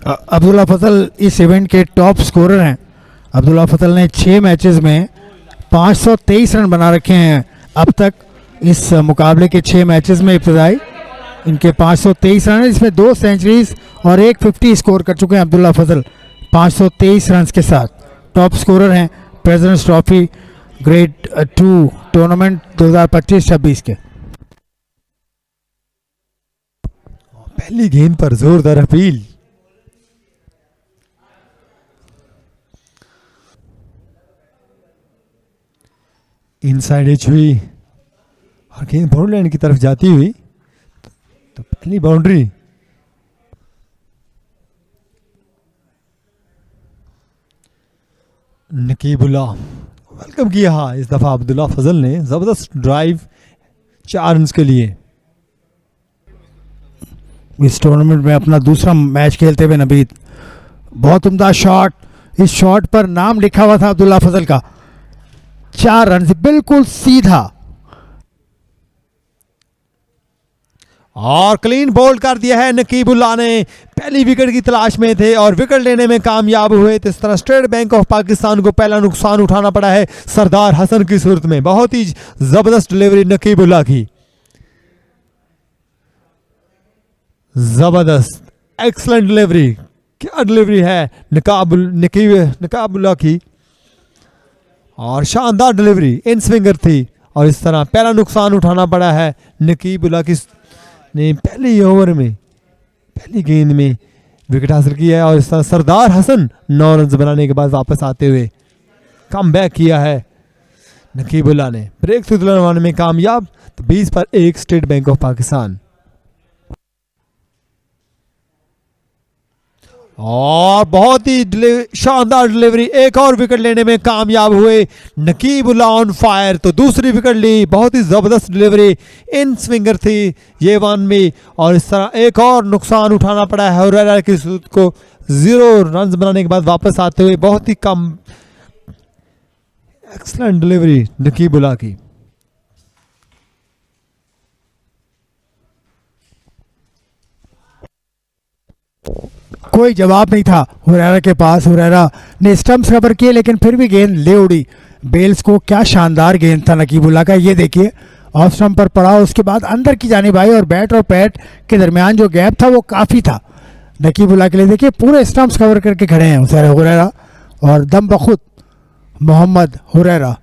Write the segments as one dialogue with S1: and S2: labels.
S1: अब्दुल्ला फजल इस इवेंट के top scorer हैं। अब्दुल्ला फजल ने 6 मैचेस में 523 रन बना रखे हैं अब तक। इस मुकाबले के 6 मैचेस में इब्तदाई इनके 523 रन हैं, इसमें 2 सेंचुरीज और 1 50 स्कोर कर चुके हैं अब्दुल्ला फजल 523 रन के साथ। टॉप स्कोरर हैं प्रेसिडेंट्स ट्रॉफी ग्रेड 2 टूर्नामेंट 2025-26 के।
S2: पहली गेंद पर जोरदार अपील। इनसाइड एज हुई और गेंद बाउंड्री लाइन की तरफ जाती हुई तो पहली बाउंड्री। नकीबुल्ला वेलकम किया इस दफा अब्दुल्ला फजल ने, जबरदस्त ड्राइव 4 रन के लिए।
S1: इस टूर्नामेंट में अपना दूसरा मैच खेलते हुए नबीद, बहुत उम्दा शॉट। इस शॉट पर नाम लिखा हुआ था अब्दुल्ला फजल का। 4 रन बिल्कुल सीधा
S2: और क्लीन बोल्ड कर दिया है नकीबुल्ला ने। पहली विकेट की तलाश में थे और विकेट लेने में कामयाब हुए। तो इस तरह स्टेट बैंक ऑफ पाकिस्तान को पहला नुकसान उठाना पड़ा है सरदार हसन की सूरत में। बहुत ही जबरदस्त डिलीवरी नकीबुल्ला की, जबरदस्त एक्सलेंट डिलीवरी। क्या डिलीवरी है नकीबुल्ला की, और शानदार डिलीवरी इन स्विंगर थी। और इस तरह पहला नुकसान उठाना पड़ा है नकीबुल्ला की ने पहले ओवर में पहली गेंद में विकेट हासिल किया है। और इस तरह सरदार हसन 9 रन बनाने के बाद वापस आते हुए कम बैक किया है नकीबुल्ला ने। ब्रेक थ्रू दिलवाने में कामयाब। तो 20 पर 1 स्टेट बैंक ऑफ पाकिस्तान। और बहुत ही शानदार डिलीवरी, एक और विकेट लेने में कामयाब हुए नकीबुल्ला ऑन फायर। तो दूसरी विकेट ली, बहुत ही जबरदस्त डिलीवरी इन स्विंगर थी ये 1 में। और इस तरह एक और नुकसान उठाना पड़ा है हुरैरा की सूरत को 0 रन बनाने के बाद वापस आते हुए। बहुत ही कम एक्सलेंट डिलीवरी नकीबुल्ला की।
S1: कोई जवाब नहीं था हुरैरा के पास। हुरैरा ने स्टंप्स कवर किए लेकिन फिर भी गेंद ले उड़ी बेल्स को। क्या शानदार गेंद था नकीबुल्ला का। ये देखिए ऑफ स्टंप पर पड़ा, उसके बाद अंदर की जानिब आई और बैट और पैट के दरमियान जो गैप था वो काफ़ी था नकीबुल्ला के लिए। देखिए पूरे स्टंप्स कवर करके खड़े हैं हुरैरा और दम बखुद मोहम्मद हुरैरा।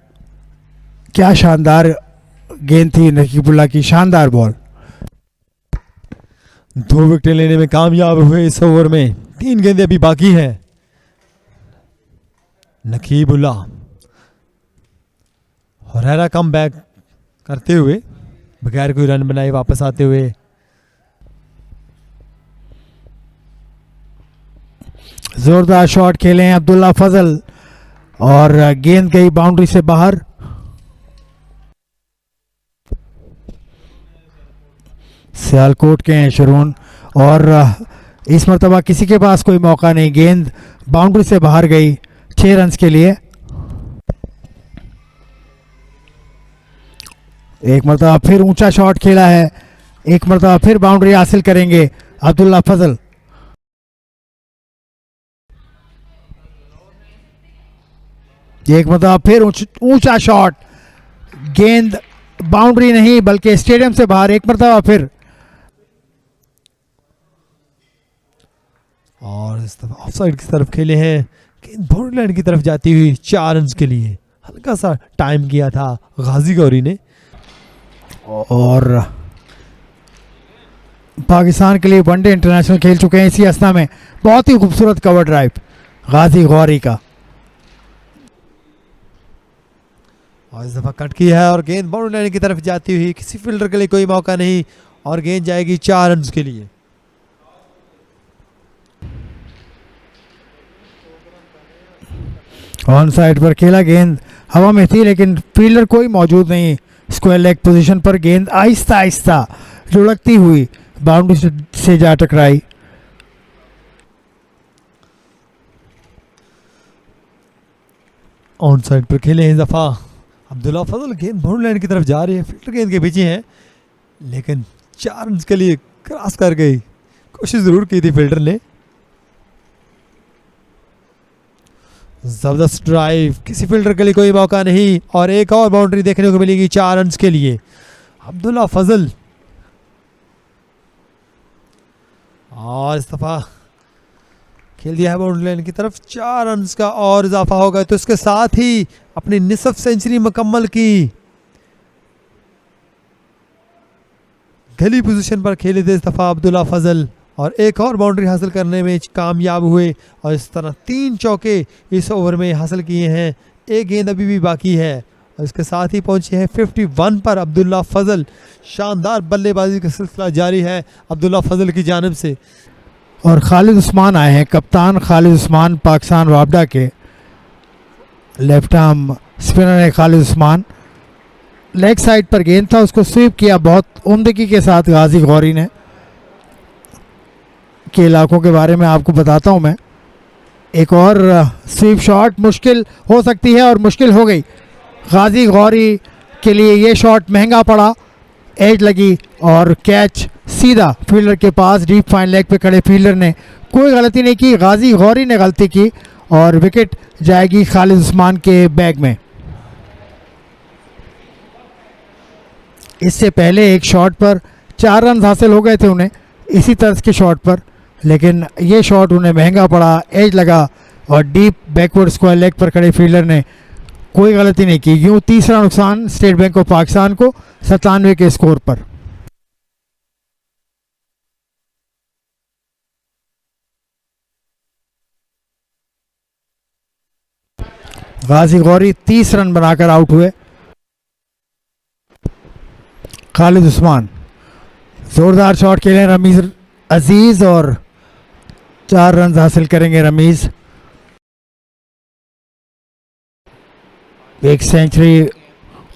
S1: क्या शानदार गेंद थी नकीबुल्ला की, शानदार बॉल।
S2: 2 विकेट लेने में कामयाब हुए इस ओवर में। 3 गेंदें अभी बाकी हैं। नकीबुल्ला हुरैरा कम बैक करते हुए बगैर कोई रन बनाए वापस आते हुए।
S1: जोरदार शॉट खेले हैं अब्दुल्ला फजल और गेंद गई बाउंड्री से बाहर। सियालकोट के हैं शरून और इस मरतबा किसी के पास कोई मौका नहीं। गेंद बाउंड्री से बाहर गई 6 रन के लिए। एक मरतबा फिर ऊंचा शॉट खेला है, एक मरतबा फिर बाउंड्री हासिल करेंगे अब्दुल्ला फजल। एक मरतबा फिर ऊंचा शॉट, गेंद बाउंड्री नहीं बल्कि स्टेडियम से बाहर। एक मरतबा फिर,
S2: और इस तरफ ऑफसाइड की तरफ खेले हैं। गेंद बाउंड्री लाइन की तरफ जाती हुई 4 रन के लिए। हल्का सा टाइम किया था गाजी गौरी ने।
S1: और पाकिस्तान के लिए वनडे इंटरनेशनल खेल चुके हैं इसी अस्ना में। बहुत ही खूबसूरत कवर ड्राइव गाजी गौरी का।
S2: और इस दफा कट किया है और गेंद बाउंड्री लाइन की तरफ जाती हुई। किसी फील्डर के लिए कोई मौका नहीं और गेंद जाएगी 4 रन के लिए।
S1: ऑन साइड पर खेला, गेंद हवा में थी लेकिन फील्डर कोई मौजूद नहीं। स्क्वायर लेग पोजीशन पर गेंद आहिस्ता आहिस्ता लुढ़कती हुई बाउंड्री से जा टकराई।
S2: ऑन साइड पर खेले इस दफा अब्दुल्ला फजल। गेंद बाउंड्री लाइन की तरफ जा रही है, फील्डर गेंद के पीछे हैं लेकिन 4 रन के लिए क्रॉस कर गई। कोशिश जरूर की थी फील्डर ने। जबरदस्त ड्राइव, किसी फील्डर के लिए कोई मौका नहीं और एक और बाउंड्री देखने को मिलेगी 4 रन के लिए। अब्दुल्ला फजल और इस दफा खेल दिया है बाउंड्री लाइन की तरफ, 4 रन का और इजाफा हो गया तो इसके साथ ही अपनी निसफ सेंचुरी मुकम्मल की। गली पोजीशन पर खेले थे इस दफा अब्दुल्ला फजल और एक और बाउंड्री हासिल करने में कामयाब हुए और इस तरह 3 चौके इस ओवर में हासिल किए हैं। एक गेंद अभी भी बाकी है और इसके साथ ही पहुंचे हैं 51 पर अब्दुल्ला फजल। शानदार बल्लेबाजी का सिलसिला जारी है अब्दुल्ला फजल की जानिब से।
S1: और खालिद उस्मान आए हैं, कप्तान खालिद उस्मान पाकिस्तान वापडा के। लेफ्ट आर्म स्पिनर है खालिद उस्मान। लेग साइड पर गेंद था, उसको स्वीप किया बहुत उम्दगी के साथ गाजी गौरी ने। के इलाकों के बारे में आपको बताता हूं मैं। एक और स्वीप शॉट मुश्किल हो सकती है और मुश्किल हो गई। गाजी गौरी के लिए ये शॉट महंगा पड़ा। एज लगी और कैच सीधा फील्डर के पास, डीप फाइन लेग पे खड़े फील्डर ने कोई गलती नहीं की, गाजी गौरी ने गलती की और विकेट जाएगी खालिद उस्मान के बैग में। इससे पहले एक शॉट पर 4 रन हासिल हो गए थे उन्हें इसी तर्ज के शॉट पर, लेकिन ये शॉट उन्हें महंगा पड़ा। एज लगा और डीप बैकवर्ड स्क्वायर लेग पर खड़े फील्डर ने कोई गलती नहीं की। यूं तीसरा नुकसान स्टेट बैंक ऑफ पाकिस्तान को 97 के स्कोर पर। गाजी गौरी 30 रन बनाकर आउट हुए। खालिद उस्मान जोरदार शॉट खेले रमीज अजीज और 4 रन हासिल करेंगे रमीज। एक सेंचुरी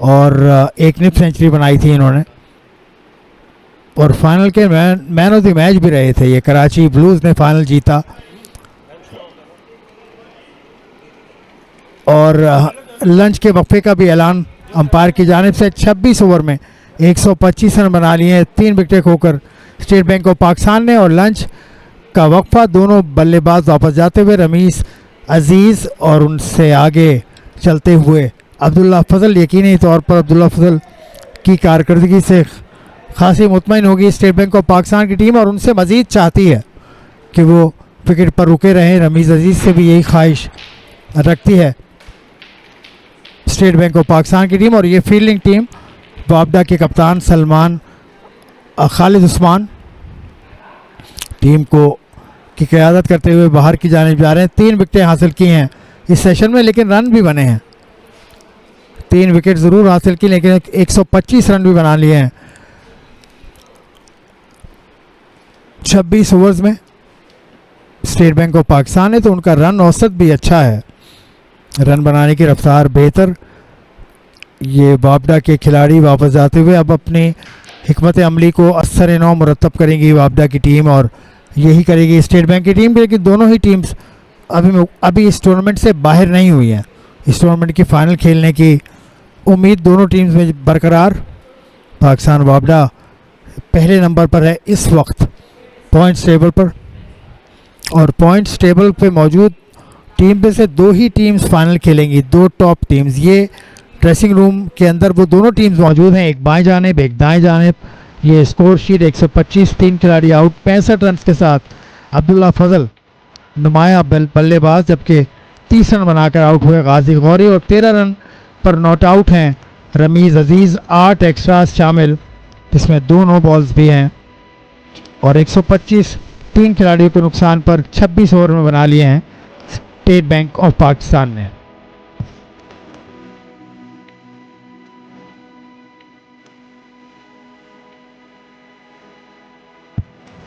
S1: और एक निप सेंचुरी बनाई थी इन्होंने और फाइनल के मैन ऑफ द मैच भी रहे थे। ये कराची ब्लूज ने फाइनल जीता और लंच के वक्फे का भी ऐलान अंपायर की जानिब से। 26 ओवर में 125 रन बना लिए, 3 विकेट खोकर स्टेट बैंक ऑफ पाकिस्तान ने। और लंच का वक्फा दोनों बल्लेबाज वापस जाते हुए रमीज अजीज़ और उनसे आगे चलते हुए अब्दुल्ला फजल। यकीनी तौर पर अब्दुल्ला फजल की कारकर्दगी से खासी मुतमईन होगी स्टेट बैंक ऑफ पाकिस्तान की टीम और उनसे मज़ीद चाहती है कि वो विकेट पर रुके रहें। रमीज़ अजीज़ से भी यही ख्वाहिश रखती है स्टेट बैंक ऑफ पाकिस्तान की टीम। और ये फील्डिंग टीम वापडा के कप्तान सलमान खालिद उस्मान टीम को की क़यादत करते हुए बाहर की जानिब जा रहे हैं। 3 विकेटें हासिल की हैं इस सेशन में, लेकिन रन भी बने हैं। 3 विकेट ज़रूर हासिल की, लेकिन 125 रन भी बना लिए हैं 26 ओवर्स में स्टेट बैंक ऑफ पाकिस्तान है। तो उनका रन औसत भी अच्छा है, रन बनाने की रफ्तार बेहतर। ये वापडा के खिलाड़ी वापस जाते हुए अब अपनी हिकमत अमली को असर नौ मुरतब करेंगी वापडा की टीम और यही करेगी स्टेट बैंक की टीम। लेकिन दोनों ही टीम्स अभी इस टूर्नामेंट से बाहर नहीं हुई हैं। इस टूर्नामेंट की फ़ाइनल खेलने की उम्मीद दोनों टीम्स में बरकरार। पाकिस्तान वापडा पहले नंबर पर है इस वक्त पॉइंट्स टेबल पर और पॉइंट्स टेबल पे मौजूद टीम में से 2 ही टीम्स फाइनल खेलेंगी, 2 टॉप टीम्स। ये ड्रेसिंग रूम के अंदर वो दोनों टीम्स मौजूद हैं, एक बाएं जानिब एक दाएं जानिब। ये स्कोर शीट 125, 3 खिलाड़ी आउट 65 रन के साथ अब्दुल्ला फजल नुमाया बल्लेबाज, जबकि 30 रन बनाकर आउट हुए गाजी गौरी और 13 रन पर नॉट आउट हैं रमीज़ अजीज़। 8 एक्स्ट्रास शामिल जिसमें 2 नो बॉल्स भी हैं और 125 3 खिलाड़ियों के नुकसान पर 26 ओवर में बना लिए हैं स्टेट बैंक ऑफ पाकिस्तान ने।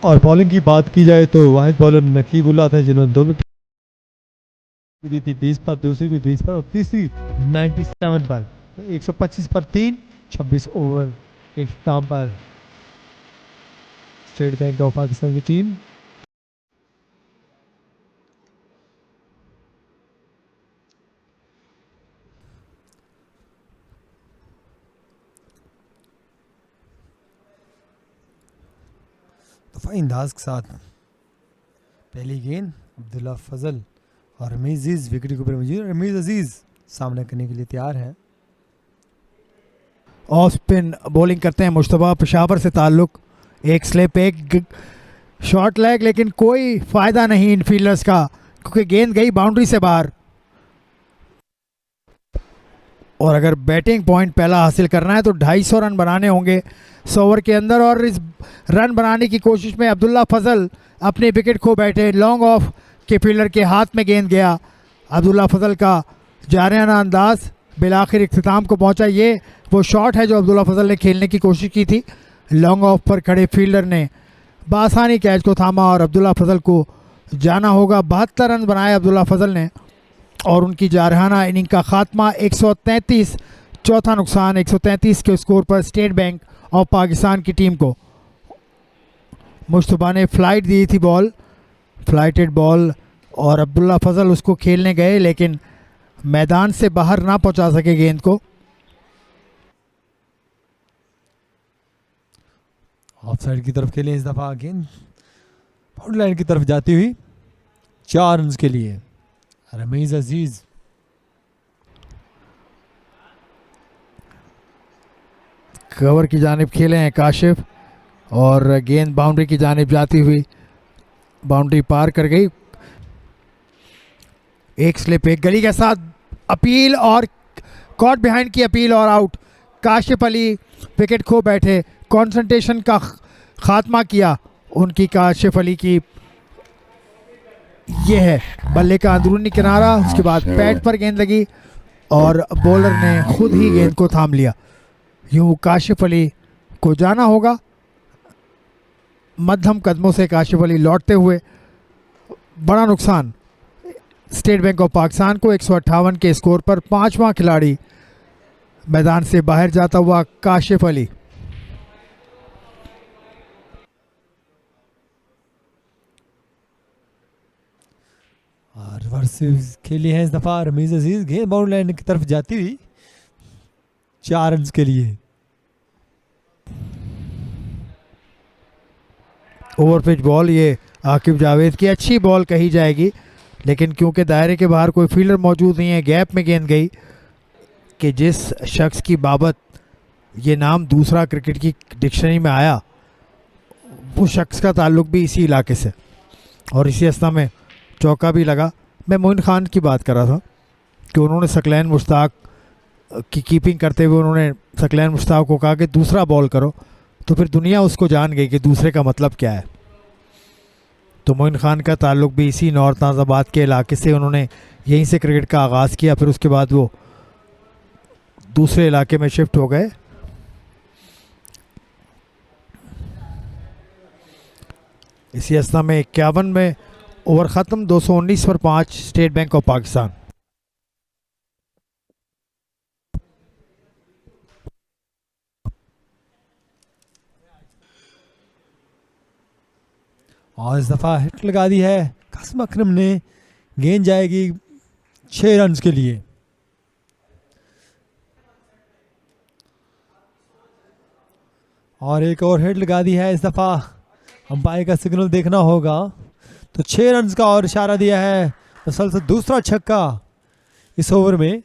S2: और बॉलिंग की बात की जाए तो वाहिद बॉलर नकीबुल्लाह थे जिन्होंने 2 विकेट दी थी 20 पर, दूसरी भी 20 पर और तीसरी 97 पर। 125 पर 3, 26 ओवर के इख्तिताम पर स्टेट बैंक ऑफ पाकिस्तान की टीम दफाई अंदाज के साथ पहली गेंद अब्दुल्ला फजल और रमीज अजीज विकेट कीपर मौजूद, रमीज अजीज सामना करने के लिए तैयार हैं।
S1: ऑफ स्पिन बॉलिंग करते हैं मुश्तबा, पेशावर से ताल्लुक। एक स्लिप, एक शॉर्ट लेग, लेकिन कोई फ़ायदा नहीं इनफील्डर्स का, क्योंकि गेंद गई बाउंड्री से बाहर। और अगर बैटिंग पॉइंट पहला हासिल करना है तो 250 रन बनाने होंगे 100 ओवर के अंदर। और इस रन बनाने की कोशिश में अब्दुल्ला फजल अपने विकेट खो बैठे। लॉन्ग ऑफ के फील्डर के हाथ में गेंद गया। अब्दुल्ला फजल का जारियाना अंदाज बिलाखिर इख्तिताम को पहुंचा। ये वो शॉट है जो अब्दुल्ला फजल ने खेलने की कोशिश की थी। लॉन्ग ऑफ पर खड़े फील्डर ने बासानी कैच को थामा और अब्दुल्ला फजल को जाना होगा। 72 रन बनाए अब्दुल्ला फजल ने और उनकी जारहाना इनिंग का खात्मा 133, चौथा नुकसान 133 के स्कोर पर स्टेट बैंक ऑफ पाकिस्तान की टीम को। मुश्तबा ने फ्लाइट दी थी बॉल, फ्लाइटेड बॉल, और अब्दुल्ला फजल उसको खेलने गए लेकिन मैदान से बाहर ना पहुंचा सके गेंद को।
S2: ऑफ साइड की तरफ खेले इस दफा गेंद बाउंड्री लाइन की तरफ जाती हुई 4 रन के लिए रमीज अजीज।
S1: कवर की जानिब खेले हैं काशिफ और गेंद बाउंड्री की जानिब जाती हुई बाउंड्री पार कर गई। एक स्लिप, एक गली के साथ अपील और कॉट बिहाइंड की अपील और आउट। काशिफ अली विकेट खो बैठे, कंसंट्रेशन का खात्मा किया उनकी। काशिफ अली की ये है बल्ले का अंदरूनी किनारा, उसके बाद पैड पर गेंद लगी और बॉलर ने खुद ही गेंद को थाम लिया। यूं काशिफ अली को जाना होगा। मध्यम कदमों से काशिफ अली लौटते हुए, बड़ा नुकसान स्टेट बैंक ऑफ पाकिस्तान को 158 के स्कोर पर। 5वां खिलाड़ी मैदान से बाहर जाता हुआ काशिफ अली।
S2: और रिवर्स खेली है इस दफा रमीज अजीज, गेंद बाउंड्री लाइन की तरफ जाती हुई 4 रन के लिए।
S1: ओवर पिच बॉल, ये आकिब जावेद की अच्छी बॉल कही जाएगी, लेकिन क्योंकि दायरे के बाहर कोई फील्डर मौजूद नहीं है, गैप में गेंद गई कि जिस शख्स की बाबत ये नाम दूसरा क्रिकेट की डिक्शनरी में आया वो शख्स का ताल्लुक भी इसी इलाके से। और इसी अवस्था में चौका भी लगा। मैं मोइन खान की बात कर रहा था कि उन्होंने सकलैन मुश्ताक की कीपिंग करते हुए उन्होंने सकलैन मुश्ताक को कहा कि दूसरा बॉल करो, तो फिर दुनिया उसको जान गई कि दूसरे का मतलब क्या है। तो मोइन खान का ताल्लुक भी इसी नॉर्थ नाज़ाबाद के इलाके से, उन्होंने यहीं से क्रिकेट का आगाज़ किया, फिर उसके बाद वो दूसरे इलाके में शिफ्ट हो गए। इसी अवस्था में 51 में ओवर ख़त्म, 219 पर 5 स्टेट बैंक ऑफ पाकिस्तान।
S2: और इस दफ़ा हिट लगा दी है कासिम अकरम ने, गेंद जाएगी 6 रन के लिए। और एक और हिट लगा दी है इस दफ़ा, अंपायर का सिग्नल देखना होगा। तो 6 रन का और इशारा दिया है, असल से दूसरा छक्का इस ओवर में।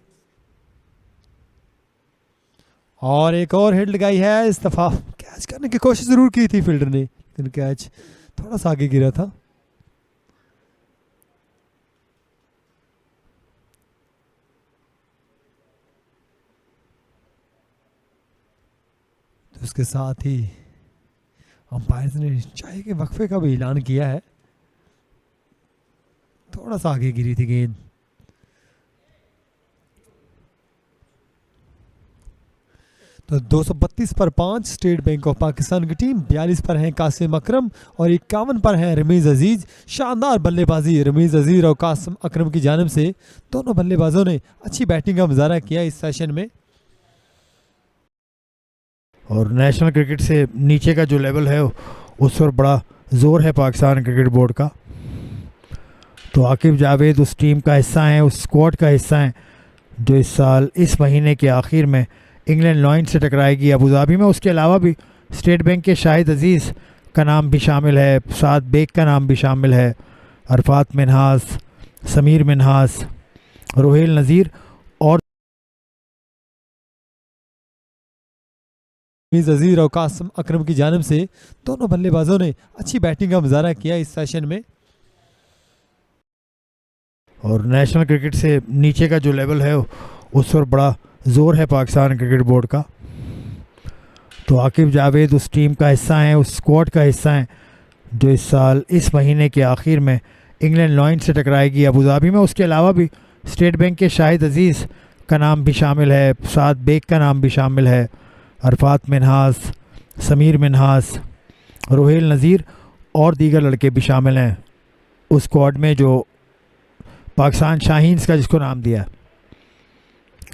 S2: और एक और हिट लगाई है इस दफ़ा, कैच करने की कोशिश ज़रूर की थी फील्डर ने, लेकिन कैच थोड़ा सा आगे गिरा था। तो उसके साथ ही अंपायर ने चाय के वक्फे का भी ऐलान किया है। थोड़ा सा आगे गिरी थी गेंद। तो 232 पर 5 स्टेट बैंक ऑफ पाकिस्तान की टीम, 42 पर हैं कासिम अकरम और 51 पर हैं रमीज अजीज। शानदार बल्लेबाजी रमीज अजीज और कासिम अकरम की जानिब से, दोनों बल्लेबाजों ने अच्छी बैटिंग का मुजाहरा किया इस सेशन में।
S1: और नेशनल क्रिकेट से नीचे का जो लेवल है उस पर बड़ा ज़ोर है पाकिस्तान क्रिकेट बोर्ड का। तो आकिब जावेद उस टीम का हिस्सा हैं, उस स्क्वाड का हिस्सा हैं जो इस साल इस महीने के आखिर में इंग्लैंड लॉयंस से टकराएगी अबू धाबी में। उसके अलावा भी स्टेट बैंक के शाहिद अजीज़ का नाम भी शामिल है, साद बेग का नाम भी शामिल है, अरफात मिनहास, समीर मिन्हास, रोहेल नज़ीर और
S2: रमीज अजीज और कासिम अकरम की जानिब से दोनों बल्लेबाजों ने अच्छी बैटिंग का मुजाहरा किया इस सेशन में।
S1: और नेशनल क्रिकेट से नीचे का जो लेवल है उस पर बड़ा ज़ोर है पाकिस्तान क्रिकेट बोर्ड का। तो आकिब जावेद उस टीम का हिस्सा हैं, उस स्क्वाड का हिस्सा हैं जो इस साल इस महीने के आखिर में इंग्लैंड लॉयंस से टकराएगी अबू धाबी में। उसके अलावा भी स्टेट बैंक के शाहिद अजीज़ का नाम भी शामिल है, साद बेग का नाम भी शामिल है, अरफात मिन्हास, समीर मिन्हास, रोहेल नज़ीर और दीगर लड़के भी शामिल हैं उस स्क्वाड में जो पाकिस्तान शाहीन्स का जिसको नाम दिया।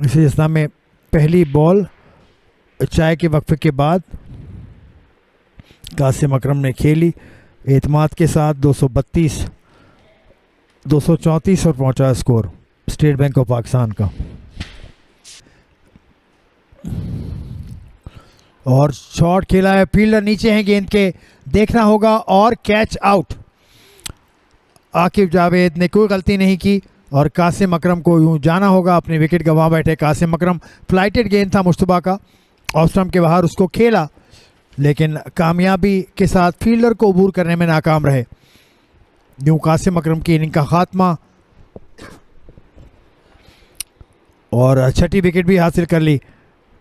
S1: इस इस्लाम में पहली बॉल चाय के वक्फे के बाद कासिम अकरम ने खेली एतमाद के साथ 232 234 और पहुंचा score state bank of Pakistan का। और शॉट खेला है, फील्डर नीचे हैं गेंद के, देखना होगा और कैच आउट। आकिब जावेद ने कोई गलती नहीं की और कासिम अकरम को यूं जाना होगा, अपनी विकेट गंवा बैठे कासिम अकरम। फ्लाइटेड गेंद था मुश्तबा का, ऑफ स्टंप के बाहर उसको खेला लेकिन कामयाबी के साथ फील्डर को अबूर करने में नाकाम रहे। यूं कासिम अकरम की इनिंग का खात्मा और छठी विकेट भी हासिल कर ली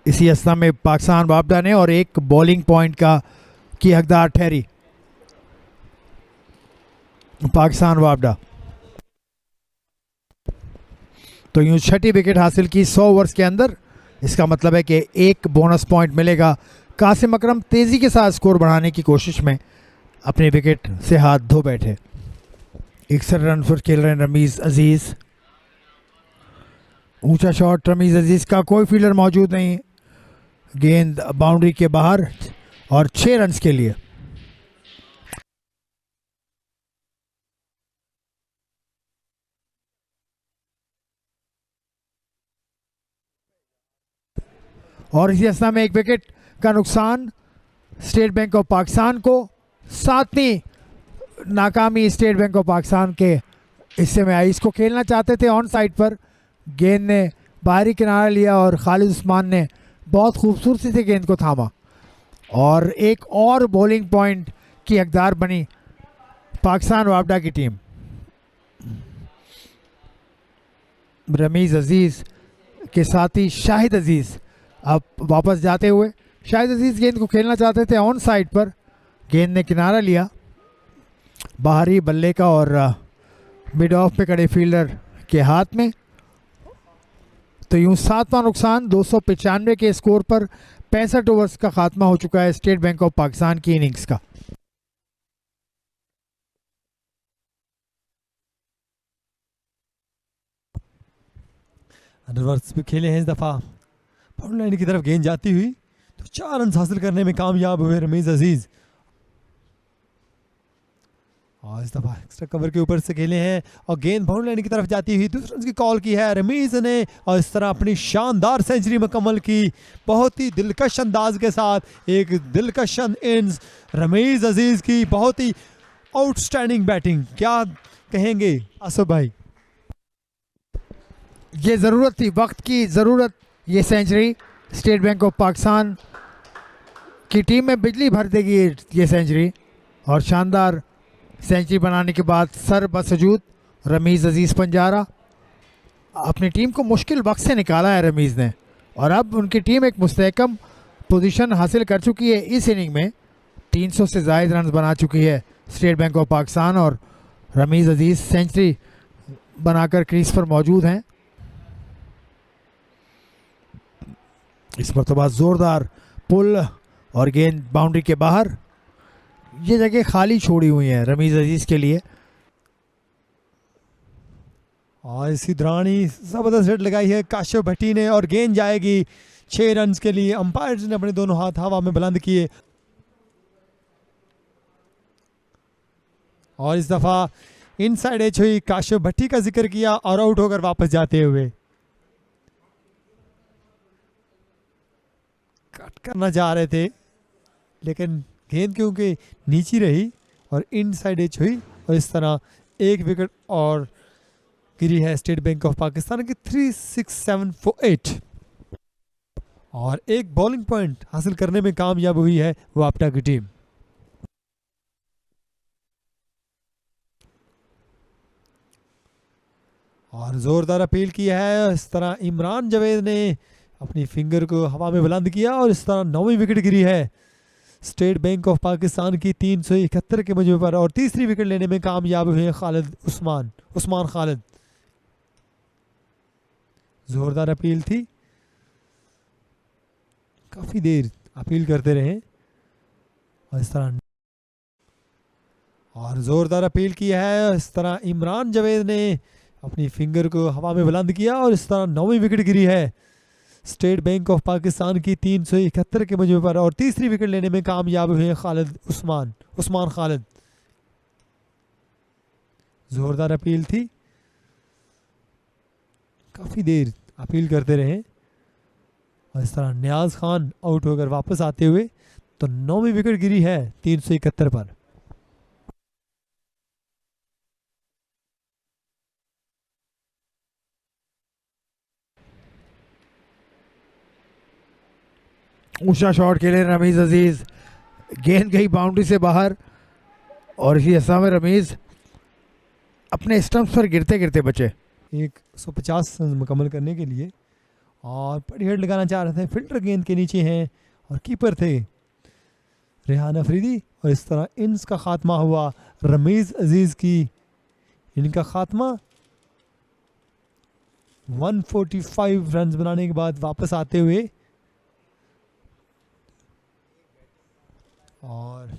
S1: इसी अस्ना में पाकिस्तान वापडा ने और एक बॉलिंग पॉइंट का की हकदार ठहरी पाकिस्तान वापडा। तो यूं छठी विकेट हासिल की 100 ओवर्स के अंदर। इसका मतलब है कि एक बोनस पॉइंट मिलेगा। कासिम अकरम तेज़ी के साथ स्कोर बढ़ाने की कोशिश में अपने विकेट से हाथ धो बैठे। 61 रन पर खेल रहे हैं रमीज़ अजीज़। ऊंचा शॉट रमीज़ अजीज़ का, कोई फील्डर मौजूद नहीं, गेंद बाउंड्री के बाहर और 6 रन्स के लिए। और इसी अवस्था में एक विकेट का नुकसान स्टेट बैंक ऑफ पाकिस्तान को। 7वीं नाकामी स्टेट बैंक ऑफ पाकिस्तान के हिस्से में आई। इसको खेलना चाहते थे ऑन साइड पर, गेंद ने बाहरी किनारा लिया और खालिद उस्मान ने बहुत खूबसूरती से गेंद को थामा और एक और बॉलिंग पॉइंट की हकदार बनी पाकिस्तान वापडा की टीम। रमीज़ अजीज़ के साथी शाहिद अजीज़ अब वापस जाते हुए, शाहिद अजीज़ गेंद को खेलना चाहते थे ऑन साइड पर, गेंद ने किनारा लिया बाहरी बल्ले का और मिड ऑफ पे खड़े फील्डर के हाथ में। तो यूं 7वां नुकसान 295 के स्कोर पर 65 ओवर्स का खात्मा हो चुका है स्टेट बैंक ऑफ पाकिस्तान की इनिंग्स का।
S2: अंडरवर्स भी खेले हैं इस दफ़ा। बाउंड्री लाइन की तरफ गेंद जाती हुई तो 4 रन हासिल करने में कामयाब हुए रमीज़ अजीज़। और इस दफ़ा एक्स्ट्रा कवर के ऊपर से खेले हैं और गेंद बाउंड्री लाइन की तरफ जाती हुई दूसरे रन की कॉल की है रमीज़ ने और इस तरह अपनी शानदार सेंचुरी मुकम्मल की। बहुत ही दिलकश अंदाज के साथ एक दिलकश इनिंग्स रमीज़ अजीज़ की, बहुत ही आउटस्टैंडिंग बैटिंग। क्या कहेंगे आसफ भाई?
S1: ये ज़रूरत थी, वक्त की ज़रूरत। ये century state bank of Pakistan की टीम में बिजली भर देगी ये सेंचुरी। और शानदार सेंचुरी बनाने के बाद सर बसजूद रमीज़ अजीज़ पंजारा अपनी टीम को मुश्किल वक्त से निकाला है रमीज़ ने और अब उनकी टीम एक मुस्तहकम पोजीशन हासिल कर चुकी है। इस इनिंग में 300 से ज़ायद रन बना चुकी है स्टेट बैंक ऑफ पाकिस्तान और रमीज़ अजीज़ सेंचुरी बनाकर क्रीज पर मौजूद हैं। इस मरतबा ज़ोरदार पुल और गेंद बाउंड्री के बाहर। ये जगह खाली छोड़ी हुई है रमीज़ अजीज़ के लिए।
S2: और इसी दौरान ही ज़बरदस्त हिट लगाई है काशिफ भट्टी ने और गेंद जाएगी 6 रन के लिए। अंपायर्स ने अपने दोनों हाथ हवा में बुलंद किए और इस दफ़ा इनसाइड एज हुई, काशिफ भट्टी का जिक्र किया और आउट होकर वापस जाते हुए कट करना चाह रहे थे लेकिन गेंद क्योंकि नीची रही और इनसाइड एज हुई और इस तरह एक विकेट और गिरी है स्टेट बैंक ऑफ पाकिस्तान की 36748 और एक बॉलिंग पॉइंट हासिल करने में कामयाब हुई है वापडा की टीम। और जोरदार अपील की है, इस तरह इमरान जावेद ने अपनी फिंगर को हवा में बुलंद किया और इस तरह 9वीं विकेट गिरी है स्टेट बैंक ऑफ पाकिस्तान की 371 के मजमू पर और तीसरी विकेट लेने में कामयाब हुए खालिद उस्मान खालिद। जोरदार अपील थी, काफी देर अपील करते रहे और इस तरह और जोरदार अपील की है, इस तरह इमरान जावेद ने अपनी फिंगर को हवा में बुलंद किया और इस तरह 9वीं विकेट गिरी है स्टेट बैंक ऑफ पाकिस्तान की 371 के मजमू पर और तीसरी विकेट लेने में कामयाब हुए खालिद उस्मान खालिद। जोरदार अपील थी, काफी देर अपील करते रहे और इस तरह नियाज खान आउट होकर वापस आते हुए तो 9वीं विकेट गिरी है 371 पर।
S1: ऊंचा शॉट खेले रमीज अजीज, गेंद गई बाउंड्री से बाहर और इसी अरसा में रमीज अपने स्टंप्स पर गिरते गिरते बचे।
S2: 150 रन मुकम्मल करने के लिए और बड़ी हेड लगाना चाह रहे थे, फिल्टर गेंद के नीचे हैं और कीपर थे रेहान अफरीदी और इस तरह इन्स का खात्मा हुआ रमीज अजीज की। इनका खात्मा 145 रन बनाने के बाद वापस आते हुए और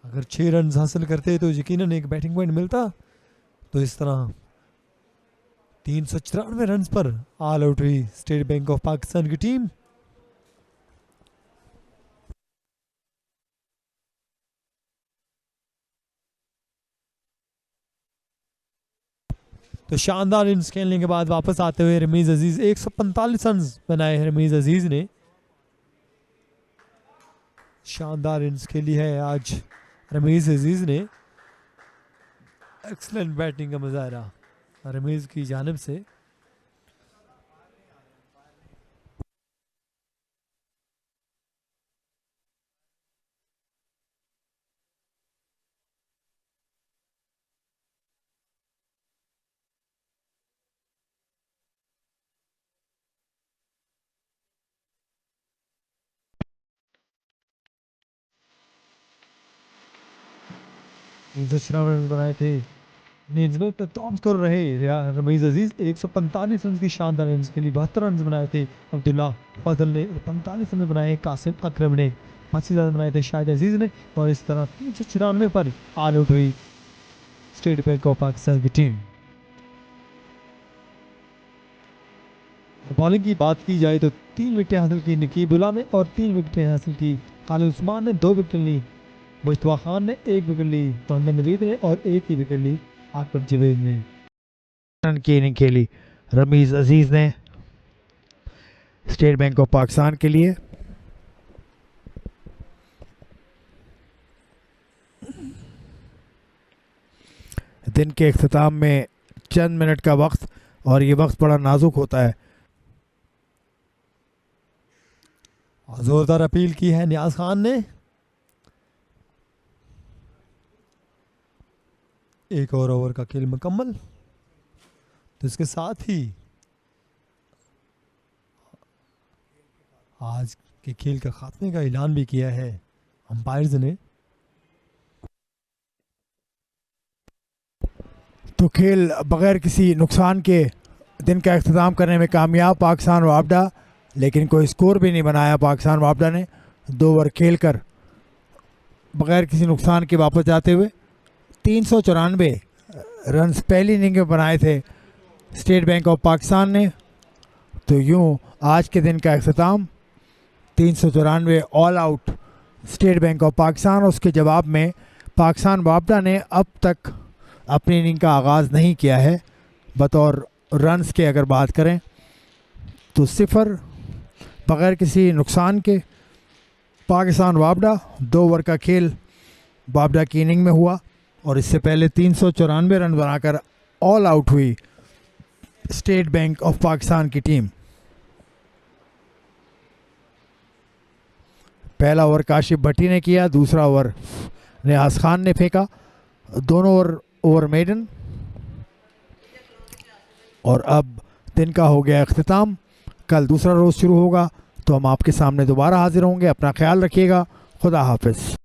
S2: अगर 6 रन हासिल करते तो यकीनन एक बैटिंग पॉइंट मिलता। तो इस तरह 394 रन पर ऑल आउट हुई स्टेट बैंक ऑफ पाकिस्तान की टीम। तो शानदार इनिंग्स खेलने के बाद वापस आते हुए रमीज अजीज 145 रन बनाए रमीज अजीज ने। शानदार इनिंग्स खेली है आज रमीज अजीज ने, एक्सलेंट बैटिंग का मुजाहरा रमीज की जानिब से। रन बनाए थे टॉप स्कोर रहे रमीज अजीज 145 रन की शानदार इनिंग्स के लिए 72 रन बनाए थे अब्दुल्ला फजल ने, 45 रन बनाए कासिम अकरम ने, 85 रन बनाए थे शाहिद अजीज ने और इस तरह 394 पर ऑल आउट हुई स्टेट बैंक ऑफ पाकिस्तान की टीम। बॉलिंग की बात की जाए तो 3 विकेटें हासिल की नकीबुल्लाह ने और 3 विकेटें हासिल की खालिद उस्मान ने, 2 विकेट ली मुश्तबा खान ने, 1 विकेट ली मोहम्मद नवीद ने और 1 ही विकेट ली आकिब जवेद ने।
S1: रन की इनिंग खेली रमीज अजीज ने स्टेट बैंक ऑफ पाकिस्तान के लिए। दिन के इख्तिताम में चंद मिनट का वक्त और ये वक्त बड़ा नाजुक होता है।
S2: जोरदार अपील की है नियाज खान ने। एक और ओवर का खेल मुकम्मल। तो इसके साथ ही आज के खेल का खात्मे का ऐलान भी किया है अंपायर्स ने।
S1: तो खेल बगैर किसी नुकसान के दिन का इख्तिताम करने में कामयाब पाकिस्तान वापडा, लेकिन कोई स्कोर भी नहीं बनाया पाकिस्तान वापडा ने। 2 ओवर खेल कर बगैर किसी नुकसान के वापस जाते हुए 394 रन पहली इनिंग में बनाए थे स्टेट बैंक ऑफ पाकिस्तान ने। तो यूं आज के दिन का इख्तिताम 394 all out state bank of Pakistan. उसके जवाब में पाकिस्तान वापडा ने अब तक अपनी इनिंग का आगाज़ नहीं किया है। बतौर रन्स के अगर बात करें तो 0 बगैर किसी नुकसान के पाकिस्तान वापडा। 2 ओवर का खेल वापडा की इनिंग में हुआ। और इससे पहले 394 रन बनाकर ऑल आउट हुई स्टेट बैंक ऑफ पाकिस्तान की टीम। पहला ओवर काशिफ भट्टी ने किया, दूसरा ओवर नियाज खान ने फेंका, दोनों ओवर मेडन। और अब दिन का हो गया अख्तिताम। कल दूसरा रोज़ शुरू होगा तो हम आपके सामने दोबारा हाजिर होंगे। अपना ख्याल रखिएगा। खुदा हाफिज़।